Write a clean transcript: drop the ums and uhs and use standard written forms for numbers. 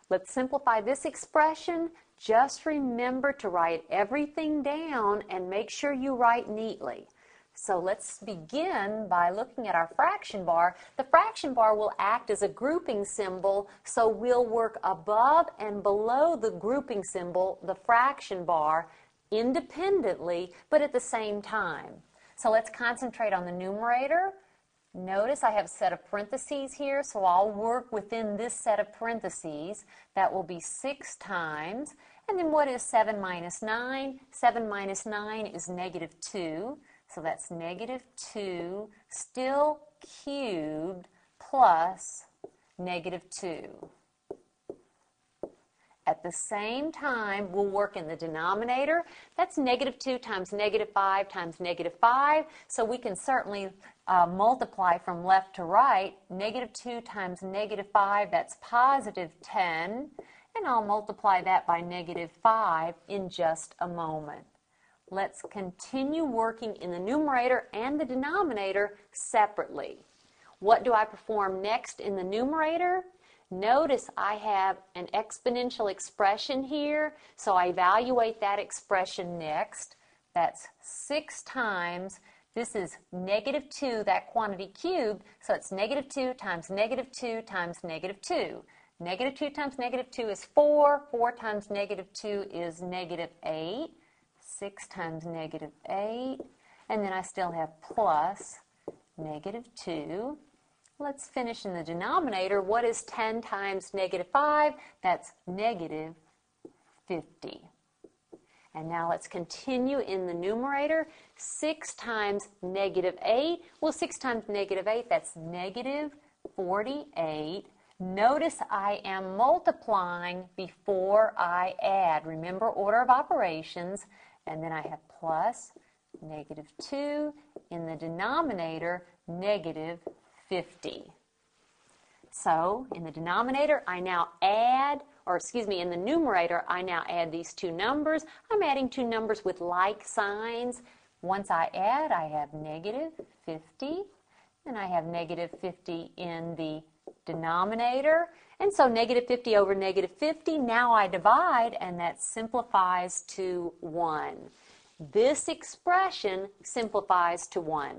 Let's simplify this expression. Just remember to write everything down and make sure you write neatly. So let's begin by looking at our fraction bar. The fraction bar will act as a grouping symbol, so we'll work above and below the grouping symbol, the fraction bar, independently, but at the same time. So let's concentrate on the numerator. Notice I have a set of parentheses here, so I'll work within this set of parentheses. That will be 6 times. And then what is 7 minus 9? 7 minus 9 is negative 2. So that's negative 2, still cubed, plus negative 2. At the same time, we'll work in the denominator. That's negative 2 times negative 5 times negative 5. So we can certainly multiply from left to right. Negative 2 times negative 5, that's positive 10. And I'll multiply that by negative 5 in just a moment. Let's continue working in the numerator and the denominator separately. What do I perform next in the numerator? Notice I have an exponential expression here, so I evaluate that expression next. That's 6 times, this is negative 2, that quantity cubed, so it's negative 2 times negative 2 times negative 2. Negative 2 times negative 2 is 4. 4 times negative 2 is negative 8. 6 times negative 8. And then I still have plus negative 2. Let's finish in the denominator. What is 10 times negative 5? That's negative 50. And now let's continue in the numerator. 6 times negative 8. Well, 6 times negative 8, that's negative 48. Notice I am multiplying before I add. Remember order of operations. And then I have plus negative 2 in the denominator, negative 50. So in the denominator, I now add, or excuse me, in the numerator, I now add these two numbers. I'm adding two numbers with like signs. Once I add, I have negative 50, and I have negative 50 in the denominator. And so negative 50 over negative 50, now I divide, and that simplifies to 1. This expression simplifies to 1.